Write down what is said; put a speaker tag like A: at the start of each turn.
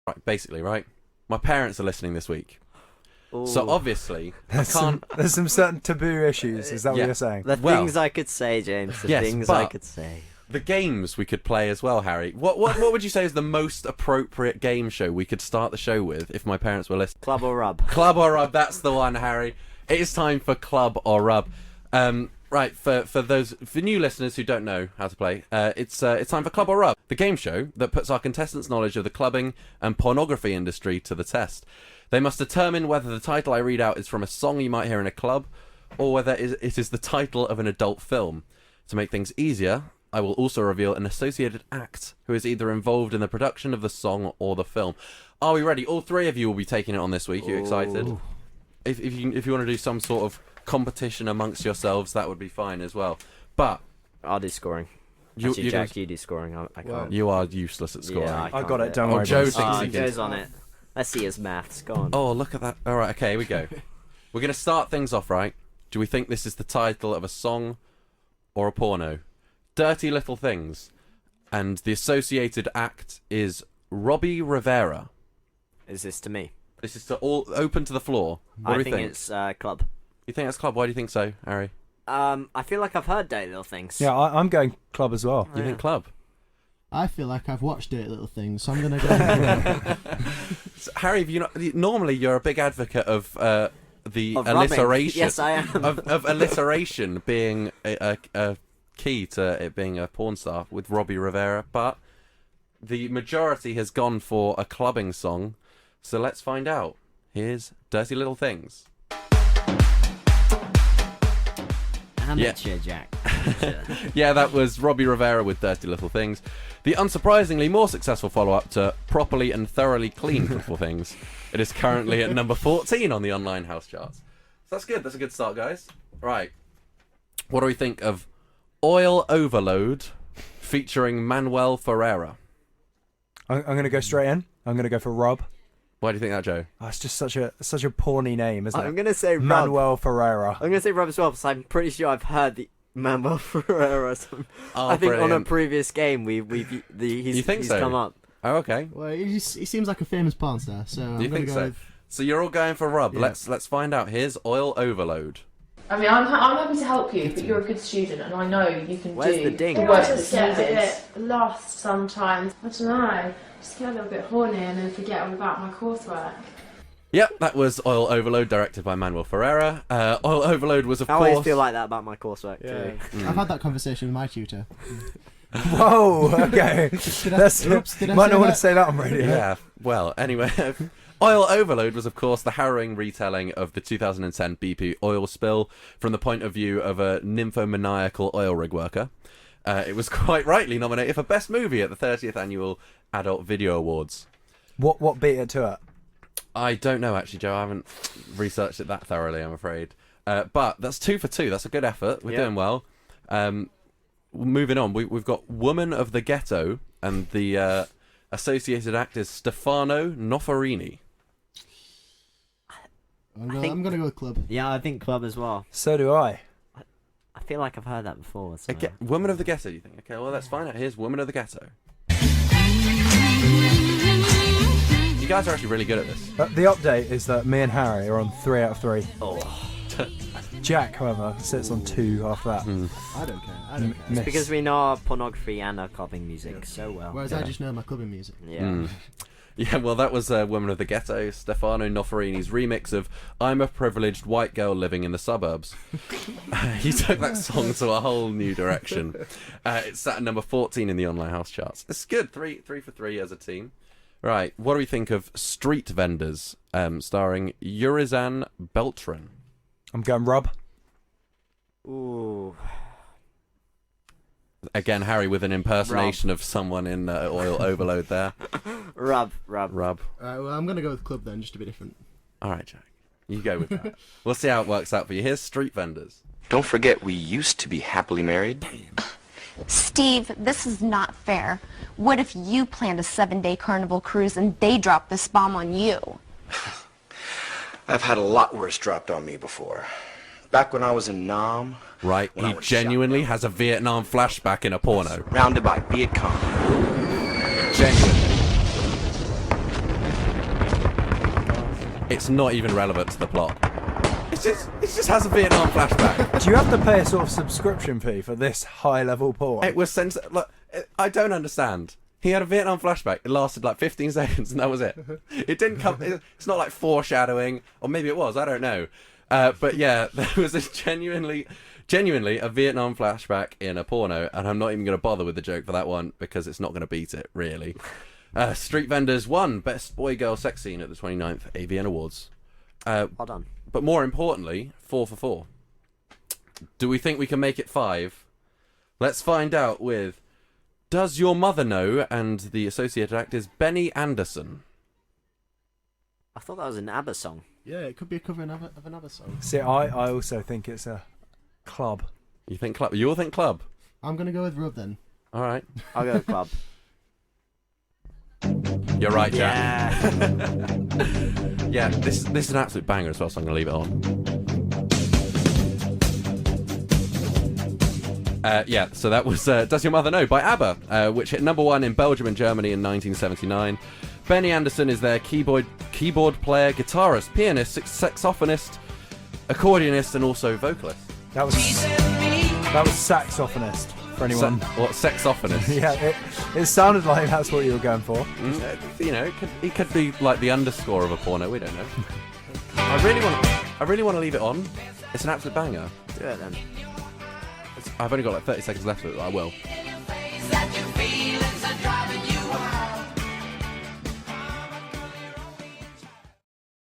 A: Right, basically, right? My parents are listening this week.
B: Ooh.
A: So obviously,
C: There's some certain taboo issues. Is that what you're saying?
B: The things I could say, James. The things I could say.
A: The games we could play as well, Harry. What would you say is the most appropriate game show we could start the show with if my parents were listening?
B: Club or rub?
A: Club or rub, that's the one, Harry. It is time for club or rub. Right, for new listeners who don't know how to play, it's time for club or rub, the game show that puts our contestants' knowledge of the clubbing and pornography industry to the test. They must determine whether the title I read out is from a song you might hear in a club, or whether it is the title of an adult film. To make things easier, I will also reveal an associated act who is either involved in the production of the song or the film. Are we ready? All three of you will be taking it on this week. Are you excited? If you want to do some sort of competition amongst yourselves, that would be fine as well. But
B: I'll do scoring. You do scoring. I can't.
A: You are useless at scoring.
B: Yeah,
C: I got it. Don't worry.
A: Joe
C: about
A: thinks
B: Joe's on it. Let's see his maths. Go on.
A: Oh, look at that. All right, okay, here we go. We're going to start things off, right? Do we think this is the title of a song or a porno? Dirty Little Things. And the associated act is Robbie Rivera.
B: Is this to me?
A: This is all open to the floor. What do we think?
B: It's club.
A: You think that's club? Why do you think so, Harry?
B: I feel like I've heard Dirty Little Things.
C: Yeah, I'm going club as well.
A: You think club?
D: I feel like I've watched Dirty Little Things, so I'm going to go.
A: So, Harry, normally you're a big advocate of the
B: Of
A: alliteration.
B: Yes, I am.
A: of alliteration being a key to it being a porn star with Robbie Rivera, but the majority has gone for a clubbing song. So let's find out. Here's Dirty Little Things.
B: Amateur Jack.
A: Yeah, that was Robbie Rivera with Dirty Little Things. The unsurprisingly more successful follow-up to Properly and Thoroughly Clean Little Things. It is currently at number 14 on the online house charts. So that's good. That's a good start, guys. Right. What do we think of Oil Overload featuring Manuel Ferreira?
C: I'm going to go straight in. I'm going to go for Rob.
A: Why do you think that, Joe?
C: Oh, it's just such a porny name, isn't it?
B: I'm going to say Rob.
C: Manuel Ferreira.
B: I'm going to say Rob as well, because I'm pretty sure I've heard the Manuel Ferreira.
A: Oh,
B: I think
A: brilliant.
B: on a previous game he's
A: so?
B: come up.
A: Oh, okay.
D: Well, he seems like a famous porn star, so I'm
A: You
D: going to
A: think
D: go
A: so?
D: with...
A: So you're all going for Rob.
D: Yeah.
A: Let's find out. Here's Oil Overload.
E: I mean, I'm happy to help you, but you're a good student, and I know you can
B: Where's
E: do
B: the ding?
E: the
F: I
E: work
F: just
E: that's
F: get a
E: needed.
F: bit lost sometimes. I don't know. Just get a little bit horny and then forget all about my coursework.
A: Yep, that was Oil Overload, directed by Manuel Ferreira. Oil Overload was, of
B: I
A: course...
B: always feel like that about my coursework too.
D: I've had that conversation with my tutor.
C: Whoa, okay.
D: Did
C: Might
D: I
C: not
D: say
C: want to
D: that?
C: say that on radio.
A: Yeah, well, anyway... Oil Overload was, of course, the harrowing retelling of the 2010 BP oil spill from the point of view of a nymphomaniacal oil rig worker. It was quite rightly nominated for Best Movie at the 30th Annual Adult Video Awards.
C: What beat it to it?
A: I don't know, actually, Joe. I haven't researched it that thoroughly, I'm afraid. But that's 2 for 2. That's a good effort. We're doing well. Moving on, we've got Woman of the Ghetto, and the associated act is Stefano Noferini.
D: I'm going to go with club.
B: Yeah, I think club as well.
C: So do I.
B: I feel like I've heard that before. So.
A: Woman of the Ghetto, you think? Okay, well, let's find out. Here's Woman of the Ghetto. You guys are actually really good at this.
C: The update is that me and Harry are on 3 out of 3.
B: Oh.
C: Jack, however, sits on 2 after that.
D: I don't care. I don't care.
C: Miss.
B: Because we know our pornography and our clubbing music so well.
D: Whereas I just know my clubbing music.
B: Yeah.
A: Yeah, well, that was Woman of the Ghetto, Stefano Noferini's remix of I'm a Privileged White Girl Living in the Suburbs. He took that song to a whole new direction. It's sat at number 14 in the online house charts. It's good, 3 for 3 as a team. Right, what do we think of Street Vendors, starring Yurizan Beltran?
C: I'm going Rob.
B: Ooh.
A: Again, Harry with an impersonation of someone in Oil Overload there.
B: Rub.
A: Rob.
D: Well, I'm going to go with club then, just to be different.
A: All right, Jack. You go with that. We'll see how it works out for you. Here's Street Vendors.
G: Don't forget, we used to be happily married.
H: Steve, this is not fair. What if you planned a 7-day carnival cruise and they dropped this bomb on you?
G: I've had a lot worse dropped on me before. Back when I was in Nam.
A: Right, he genuinely has a Vietnam flashback in a porno.
G: Surrounded by Viet Cong.
A: Genuinely. It's not even relevant to the plot. It just has a Vietnam flashback.
C: Do you have to pay a sort of subscription fee for this high-level porn?
A: It was Look, I don't understand. He had a Vietnam flashback. It lasted like 15 seconds, and that was it. It didn't come. It's not like foreshadowing, or maybe it was. I don't know. But yeah, there was a genuinely a Vietnam flashback in a porno, and I'm not even going to bother with the joke for that one because it's not going to beat it, really. Street Vendors won Best Boy-Girl Sex Scene at the 29th AVN Awards.
B: Well done.
A: But more importantly, 4 for 4. Do we think we can make it 5? Let's find out with Does Your Mother Know? And the associated act is Benny Anderson.
B: I thought that was an ABBA song.
D: Yeah, it could be a cover of another song.
C: See, I also think it's a club.
A: You think club? You all think club?
D: I'm going to go with Rub then.
A: All right.
B: I'll go with club.
A: You're right, Jack.
B: Yeah.
A: Yeah, this is an absolute banger as well, so I'm going to leave it on. Yeah, so that was Does Your Mother Know by ABBA, which hit number 1 in Belgium and Germany in 1979. Benny Anderson is their keyboard player, guitarist, pianist, saxophonist, accordionist, and also vocalist.
C: That was saxophonist for anyone.
A: What, saxophonist?
C: Yeah, it sounded like that's what you were going for.
A: You know, it could be like the underscore of a porno. We don't know. I really want to leave it on. It's an absolute banger.
B: Do it then.
A: I've only got like 30 seconds left of it, but I will.